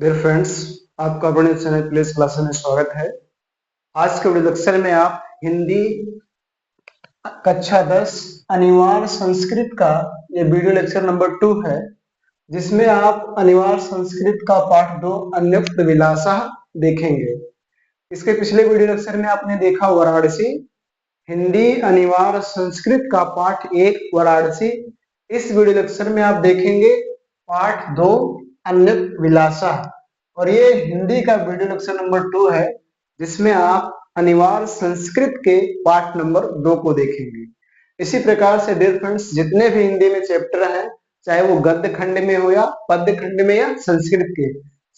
Dear friends, आपका अपने channel place class में स्वागत है। आज के वीडियो लेक्चर में आप हिंदी कक्षा 10 अनिवार्य संस्कृत का ये वीडियो लेक्चर नंबर 2 है, जिसमें आप अनिवार्य संस्कृत का पाठ 2 अन्युक्त विलासा देखेंगे। इसके पिछले वीडियो लेक्चर में आपने देखा वाराणसी, हिंदी अनिवार्य संस्कृत का पाठ 1 वाराणसी। इस वीडियो लेक्चर में आप देखेंगे पाठ 2 अन्युक्त विलासा, और ये हिंदी का वीडियो लेक्चर नंबर 2 है, जिसमें आप अनिवार्य संस्कृत के पाठ नंबर 2 को देखेंगे। इसी प्रकार से डियर फ्रेंड्स, जितने भी हिंदी में चैप्टर हैं, चाहे वो गद्य खंड में हो या पद्य खंड में या संस्कृत के,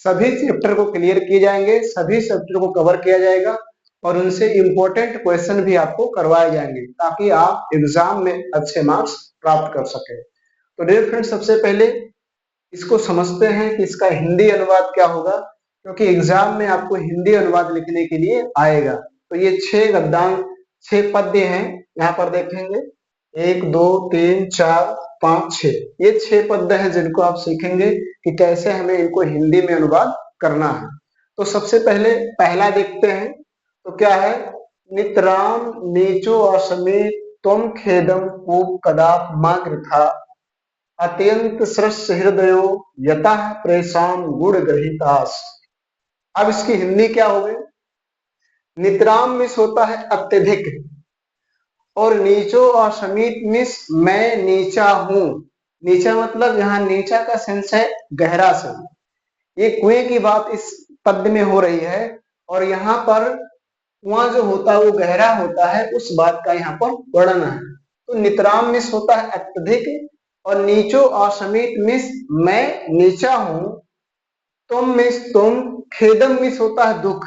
सभी चैप्टर को क्लियर किए जाएंगे, सभी चैप्टर को कवर किया जाएगा और उनसे इंपॉर्टेंट क्वेश्चन भी आपको करवाए जाएंगे, ताकि आप एग्जाम में अच्छे मार्क्स प्राप्त कर सके। तो डियर फ्रेंड्स, सबसे पहले इसको समझते हैं कि इसका हिंदी अनुवाद क्या होगा, क्योंकि एग्जाम में आपको हिंदी अनुवाद लिखने के लिए आएगा। तो ये 6 गद्यांश 6 पद्य हैं, यहाँ पर देखेंगे 1 2 3 4 5 6, ये 6 पद्य हैं जिनको आप सीखेंगे कि कैसे हमें इनको हिंदी में अनुवाद करना है। तो सबसे पहले पहला देखते हैं, तो क्या है, नितराम नीचो असमित त्वम खेदम कूप कदाप मा कृथा अत्यंत सरस हृदयो यतः प्रेषाम गुण ग्रहितास। अब इसकी हिंदी क्या होगी? नितराम मिस होता है अत्यधिक, और नीचो और समीत मिस मैं नीचा हूं। नीचा मतलब यहाँ नीचा का सेंस है गहरा से। ये कुएं की बात इस पद में हो रही है, और यहाँ पर कुआं जो होता है वो गहरा होता है, उस बात का यहाँ पर वर्णन है। तो नितराम मिस होता है अत्यधिक, और नीचो असमित मिस मैं नीचा हूं, तुम मिस तुम, खेदम मिस होता है दुख,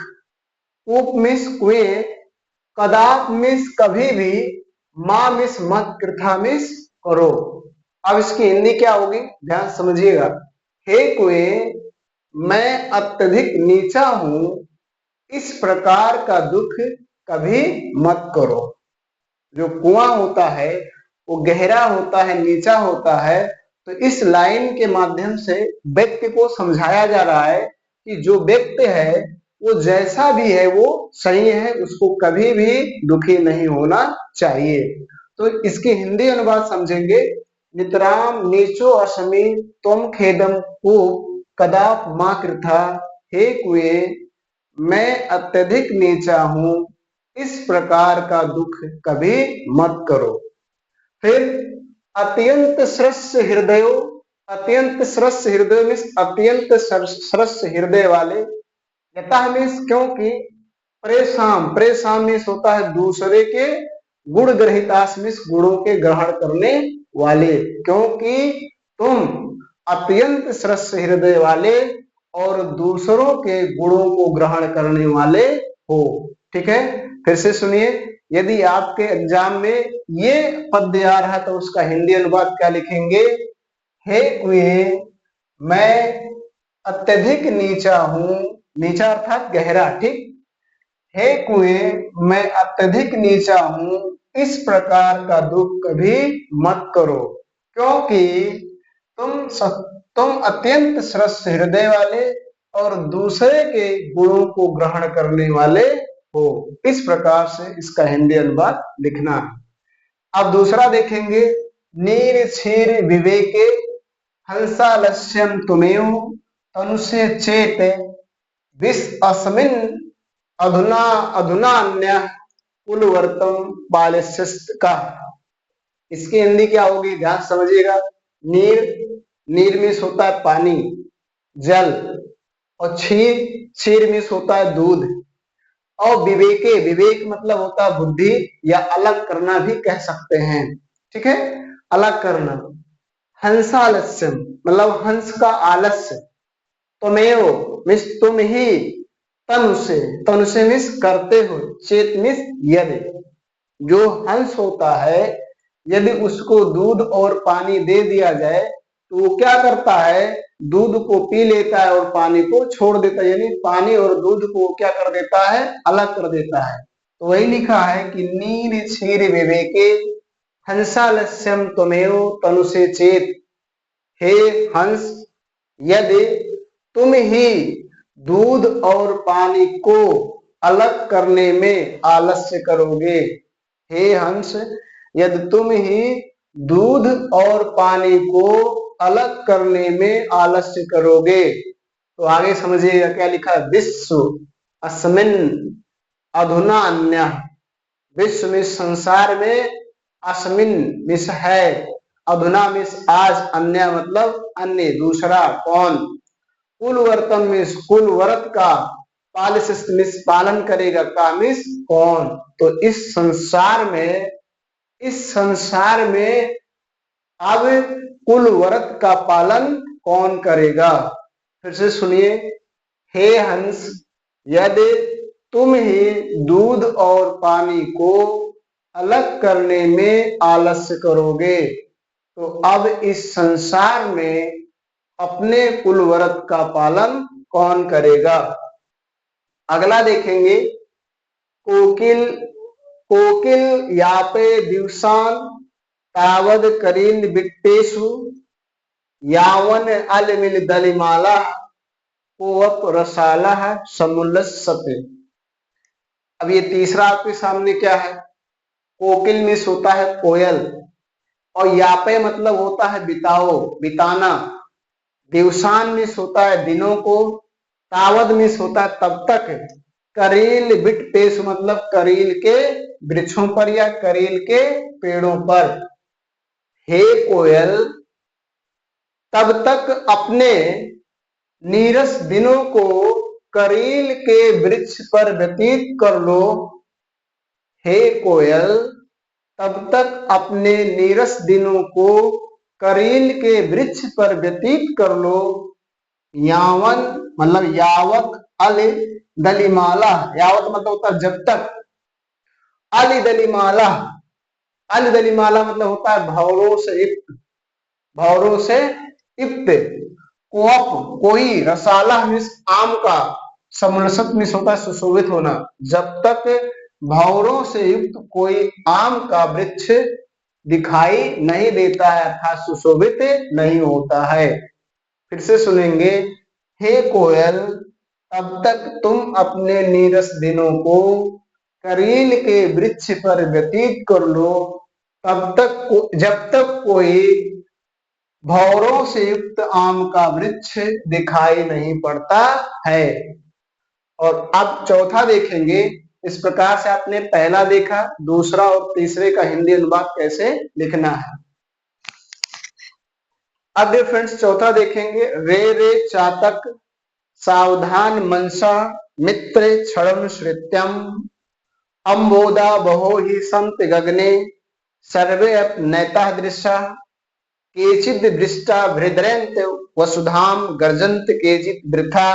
कूप मिस कुएं, कदाप मिस कभी भी, मां मिस मत, कृथा मिस करो। अब इसकी हिंदी क्या होगी, ध्यान समझिएगा। हे कुएं, मैं अत्यधिक नीचा हूं, इस प्रकार का दुख कभी मत करो। जो कुआं होता है वो गहरा होता है, नीचा होता है। तो इस लाइन के माध्यम से व्यक्ति को समझाया जा रहा है कि जो व्यक्ति है वो जैसा भी है वो सही है, उसको कभी भी दुखी नहीं होना चाहिए। तो इसकी हिंदी अनुवाद समझेंगे। नितराम नीचो असमी तुम खेदम को कदाप मां कृथा, हे कुएं, मैं अत्यधिक नीचा हूं, इस प्रकार का दुख कभी मत करो। फिर अत्यंत सरस हृदयो, अत्यंत सरस हृदय मीन्स अत्यंत सरस हृदय वाले, यथा मीन्स क्योंकि, परेशान परेशान मीन्स होता है दूसरे के, गुण ग्रहितास मीन्स गुणों के ग्रहण करने वाले, क्योंकि तुम अत्यंत सरस हृदय वाले और दूसरों के गुणों को ग्रहण करने वाले हो। ठीक है, फिर से सुनिए। यदि आपके एग्जाम में ये पद्य आ रहा है तो उसका हिंदी अनुवाद क्या लिखेंगे? हे कुएं, मैं अत्यधिक नीचा हूं, नीचा अर्थात गहरा। ठीक, हे कुएं, मैं अत्यधिक नीचा हूं, इस प्रकार का दुख कभी मत करो, क्योंकि तुम अत्यंत सरस हृदय वाले और दूसरे के गुणों को ग्रहण करने वाले हो। इस प्रकार से इसका हिंदी अनुवाद लिखना है। अब दूसरा देखेंगे, नीर क्षीर विवेके हंसालस्यम तुमेव तनुषे चेत विष अस्मिन अधुना अधुनान्य कुलवर्तम बालस्यस्त का। इसकी हिंदी क्या होगी, ध्यान समझिएगा। नीर, नीर मीन्स होता है पानी, जल, और क्षीर, क्षीर मीन्स होता है दूध, और विवेके, विवेक मतलब होता है बुद्धि या अलग करना भी कह सकते हैं। ठीक है, अलग करना। हंसालस्यम मतलब हंस का आलस्य, त्वमेव मीन्स तुम ही, तनुषे, तनुषे मीन्स करते हो, चेत मीन्स यदि। जो हंस होता है यदि उसको दूध और पानी दे दिया जाए तो वो क्या करता है, दूध को पी लेता है और पानी को छोड़ देता है, यानी पानी और दूध को क्या कर देता है, अलग कर देता है। तो वही लिखा है कि नीर क्षीर विवेके हंसालस्यम त्वमेव तनुषे चेत। हे हंस, यदि तुम ही दूध और पानी को अलग करने में आलस्य करोगे। हे हंस, यदि तुम ही दूध और पानी को अलग करने में आलस्य करोगे, तो आगे समझिएगा क्या लिखा है, विश्व अस्मिन अधुना अन्य, विश्व में संसार में, अस्मिन मिस है, अधुना मिस आज, अन्य मतलब अन्य दूसरा कौन, कुलवर्तन मिस कुलव्रत का, पालिस मिस पालन करेगा का मिस कौन। तो इस संसार में अब कुलव्रत का पालन कौन करेगा। फिर से सुनिए, हे हंस, यदि तुम ही दूध और पानी को अलग करने में आलस्य करोगे, तो अब इस संसार में अपने कुलव्रत का पालन कौन करेगा। अगला देखेंगे, कोकिल कोकिल यापे दिवसान तावद करीन बिट्टेषु यावन अलमिल दलिमाला कोवप रसाला समुल्लसते। अब ये तीसरा आपके सामने क्या है, कोकिल मिस होता है कोयल, और यापे मतलब होता है बिताओ बिताना, दिवसान मिस होता है दिनों को, तावद मिस होता है तब तक, करील बिट पेश मतलब करील के वृक्षों पर या करील के पेड़ों पर। हे कोयल, तब तक अपने नीरस दिनों को करील के वृक्ष पर व्यतीत कर लो। हे कोयल, तब तक अपने नीरस दिनों को करील के वृक्ष पर व्यतीत कर लो। यावन मतलब यावत, अल दलिमाला, यावत मतलब होता है जब तक, अल दलिमाला, अल दलिमाला मतलब होता है भौरों से युक्त, भौरों से युक्त, कोप कोई, रसाला मिस आम का, समरसत मिस होता है सुशोभित होना, जब तक भौरों से युक्त कोई आम का वृक्ष दिखाई नहीं देता है अर्थात सुशोभित नहीं होता है। फिर से सुनेंगे, हे कोयल, तब तक तुम अपने नीरस दिनों को करील के वृक्ष पर व्यतीत कर लो, तब तक जब तक कोई भौरों से युक्त आम का वृक्ष दिखाई नहीं पड़ता है। और अब चौथा देखेंगे, इस प्रकार से आपने पहला देखा, दूसरा और तीसरे का हिंदी अनुवाद कैसे लिखना है। अब फ्रेंड्स चौथा देखेंगे, रे रे चातक सावधान मनसा मित्र क्षणम श्रित्यम अम्बोदा बहो ही संत गगने सर्वे नैता दृशा केचिद दृष्टा भृद्रंत वसुधाम गर्जंत केचित वृथा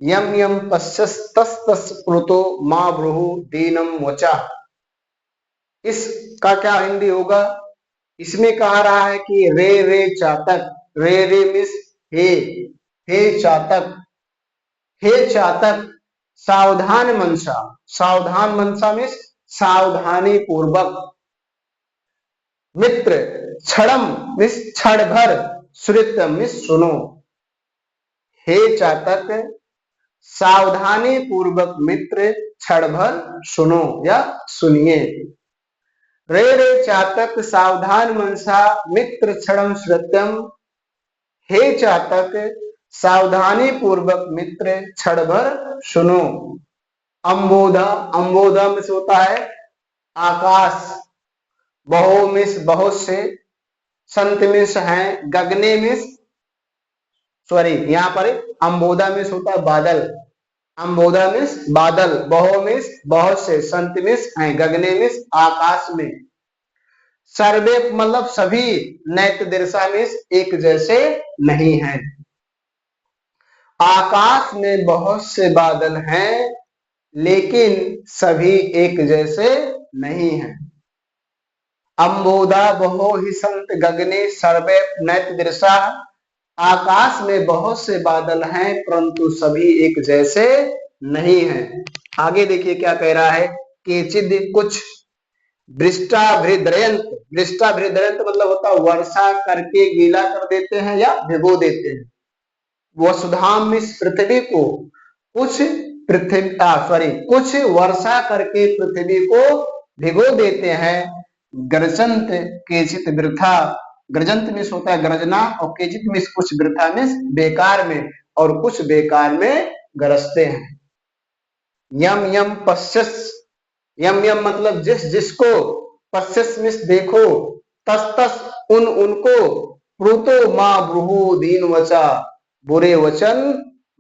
यम यम पश्यस्तस्तस प्लुतो मां ब्रुहु दीनम वचा। इसका क्या हिंदी होगा, इसमें कहा रहा है कि रे रे चातक, रे रे मिस हे, हे चातक, हे चातक, सावधान मनसा, सावधान मनसा मिस सावधानी पूर्वक, मित्र क्षणम मिस क्षण भर, श्रुत मिस सुनो। हे चातक, सावधानी पूर्वक मित्र क्षण भर सुनो या सुनिए। रे रे चातक सावधान मनसा मित्र क्षणम श्रुत्यम, हे चातक सावधानी पूर्वक मित्र क्षण भर सुनो। अंबोधा, अंबोधा मिस होता है आकाश, बहु मिस बहुत से, संत मिस है, गगने मिस सॉरी यहाँ पर अंबोधा मिस होता है बादल, अंबोधा मिस बादल, बहु मिस बहुत से, संत मिस है, गगने मिस आकाश में, सर्वे मतलब सभी, नैत दिशा मिस एक जैसे नहीं है। आकाश में बहुत से बादल हैं लेकिन सभी एक जैसे नहीं हैं। अंबोधा बहो ही संत गगने सर्वे नैत दृशा, आकाश में बहुत से बादल हैं परंतु सभी एक जैसे नहीं हैं। आगे देखिए क्या कह रहा है, केचिद कुछ, वृष्टाभृद्रयंत, वृष्टाभृद्रयंत मतलब होता है वर्षा करके गीला कर देते हैं या भिगो देते हैं, वसुधाम में इस पृथ्वी को कुछ कुछ वर्षा करके पृथ्वी को भिगो देते हैं। गर्जंत केचित वृथा, गर्जंत में होता है गर्जना, और केचित में कुछ वृथा में बेकार में, और कुछ बेकार में गरजते हैं। यम यम पश्यस, यम यम मतलब जिस जिसको, पश्यस में देखो, तस तस उन उनको, प्रुतो मां ब्रुहु दीन वचा, बुरे वचन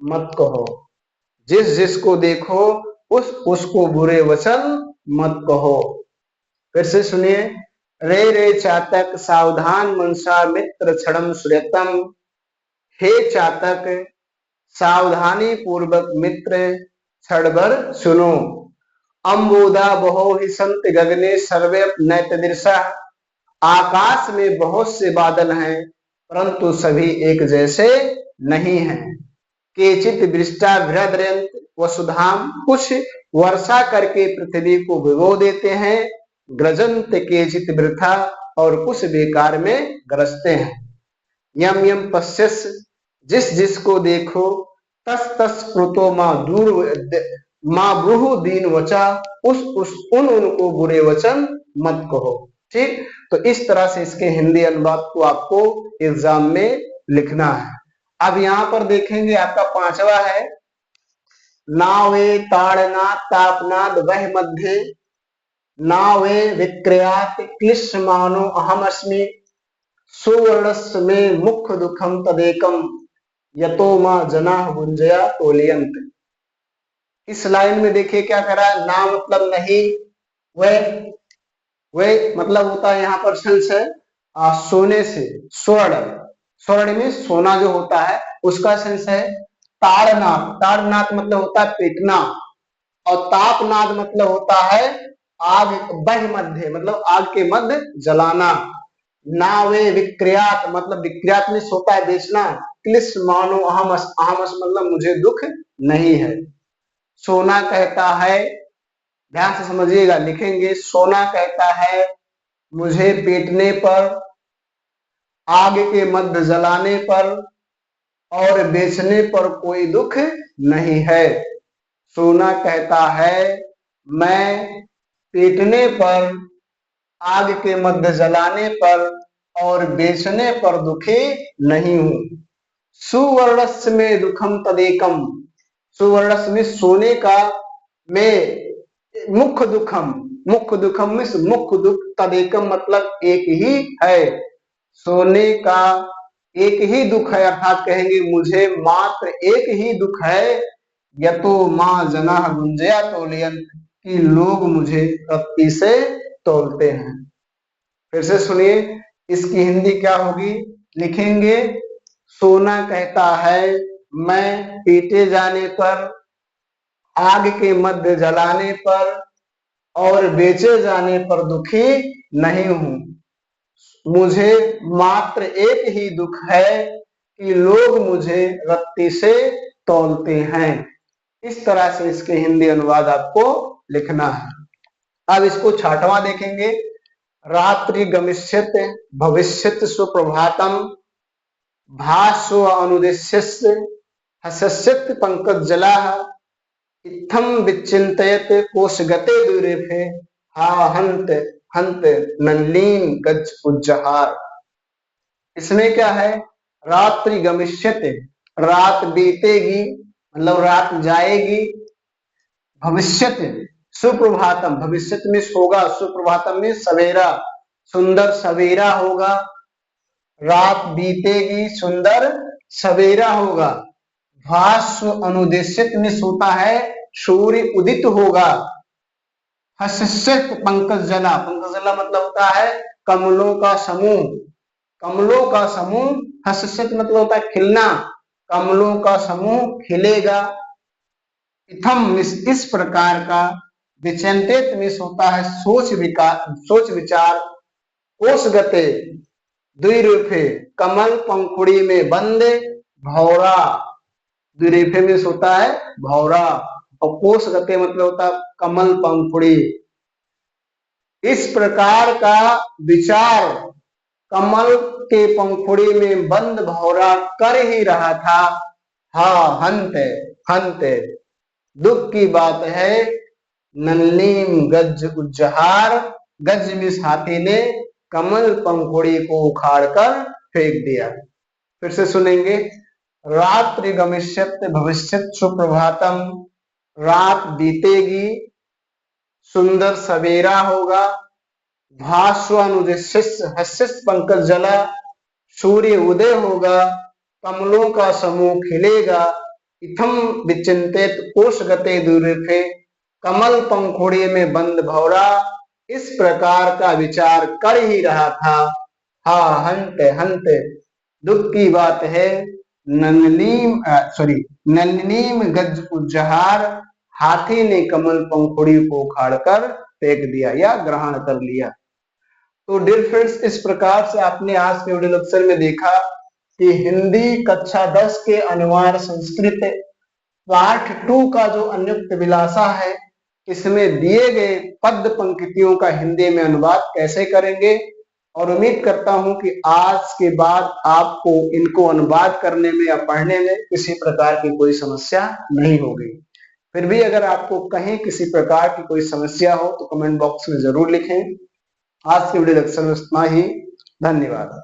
मत कहो। जिस जिसको देखो उसको बुरे वचन मत कहो। फिर से सुनिए। रे रे चातक सावधान मनसा मित्र क्षणम सुरतम, हे चातक सावधानी पूर्वक मित्र क्षण भर सुनो। अम्बोदा बहो ही संत गगने सर्वे नैत दिशा, आकाश में बहुत से बादल हैं परंतु सभी एक जैसे नहीं हैं। केचित वृष्टा भ्रद्रयंत वसुधाम, कुछ वर्षा करके पृथ्वी को भिगो देते हैं। ग्रजंत केचित वृथा, और कुछ बेकार में गरजते हैं। यम यम पश्यस, जिस जिसको देखो, तस तस कृतो मां ब्रूहु दीन वचा, उन उनको बुरे वचन मत कहो। ठीक, तो इस तरह से इसके हिंदी अनुवाद को आपको एग्जाम में लिखना है। अब यहाँ पर देखेंगे आपका पांचवा है, नावे ताड़नाथ तापनाद वह मध्य, नावे विक्रियात क्लिश्यमानो अहमस्मि, सुवर्णस्य में मुख्य दुखम तदेकम, यतो मां जना गुंजया तोलियंत। इस लाइन में देखिए क्या करा, ना मतलब नहीं, वह मतलब होता है यहाँ पर सेंस है सोने से, स्वर्ण, स्वर्ण में सोना जो होता है उसका सेंस है। ताड़नाथ, ताड़नाथ मतलब होता है पीटना, और तापनाद मतलब होता है आग, बह मध्य मतलब आग के मध्य जलाना। नावे विक्रियात मतलब विक्रियात में होता है बेचना। क्लिश मानो अहमस, अहमस मतलब मुझे दुख नहीं है। सोना कहता है, ध्यान से समझिएगा, लिखेंगे, सोना कहता है मुझे पीटने पर, आग के मध्य जलाने पर और बेचने पर कोई दुख नहीं है। सोना कहता है मैं पीटने पर, आग के मध्य जलाने पर और बेचने पर दुखी नहीं हूं। सुवर्णस्य में दुखम तदेकम, सुवर्णस्य में सोने का, में मुख्य दुखम, मुख्य दुखम में मुख्य दुख, तदेकम मतलब एक ही है। सोने का एक ही दुख है, अर्थात कहेंगे मुझे मात्र एक ही दुख है। यतो मां जना गुंजया तोलियंत, कि लोग मुझे रत्ती से तोलते हैं। फिर से सुनिए, इसकी हिंदी क्या होगी, लिखेंगे, सोना कहता है मैं पीटे जाने पर, आग के मध्य जलाने पर और बेचे जाने पर दुखी नहीं हूं। मुझे मात्र एक ही दुख है कि लोग मुझे रत्ती से तौलते हैं। इस तरह से इसके हिंदी अनुवाद आपको लिखना है। अब इसको छठवां देखेंगे। रात्रि गमिष्यत भविष्यत सुप्रभातम, भास्व अनुदेश्यस्य हसस्यत पंकज जला, इत्थम विचिंतयत कोशगते दुरेफे, हा हंत हंत नलिन गज उज्जहार। इसमें क्या है, रात्रि गमिष्यते, रात बीतेगी मतलब रात जाएगी। भविष्यत सुप्रभातम, भविष्यत में होगा, सुप्रभातम में सवेरा, सुंदर सवेरा होगा। रात बीतेगी, सुंदर सवेरा होगा। भास्व अनुदेशित में होता है सूर्य उदित होगा। हसस्यत पंकज जला, पंकज जला मतलब होता है कमलों का समूह, कमलों का समूह। हसस्यत मतलब होता है खिलना, कमलों का समूह खिलेगा। इथम इस प्रकार का, विचिंतित मिस होता है सोच विचार। कोशगते द्विरूपे कमल पंखुड़ी में बंद, भौरा, द्विरूपे में होता है भौरा, और कोशगते मतलब होता है कमल पंखुड़ी। इस प्रकार का विचार कमल के पंखुड़ी में बंद भौरा कर ही रहा था हाँ हंते हंते, दुख की बात है नलिनीम गज उज्जहार, गज मिस हाथी ने कमल पंखुड़ी को उखाड़ कर फेंक दिया। फिर से सुनेंगे। रात्रि गमिष्यत भविष्यत सुप्रभातम, रात बीतेगी सुंदर सवेरा होगा। भास्वनुदिशिष पंकज जला, सूर्य उदय होगा कमलों का समूह खिलेगा। इथम विचिंतित कोश गते दूरथे, कमल पंखुड़ी में बंद भौरा इस प्रकार का विचार कर ही रहा था। हा हंते हंते, दुख की बात है नलिनीम गज उज्जहार, हाथी ने कमल पंखुड़ी को उखाड़कर फेंक दिया या ग्रहण कर लिया। तो डियर फ्रेंड्स, इस प्रकार से आपने आज के वीडियो लेक्चर में देखा कि हिंदी कक्षा 10 के अनिवार्य संस्कृत पाठ 2 का जो अन्युक्त विलासा है, इसमें दिए गए पद पंक्तियों का हिंदी में अनुवाद कैसे करेंगे, और उम्मीद करता हूं कि आज के बाद आपको इनको अनुवाद करने में या पढ़ने में किसी प्रकार की कोई समस्या नहीं होगी। फिर भी अगर आपको कहीं किसी प्रकार की कोई समस्या हो तो कमेंट बॉक्स में जरूर लिखें। आज के वीडियो लेक्चर में इतना ही। धन्यवाद।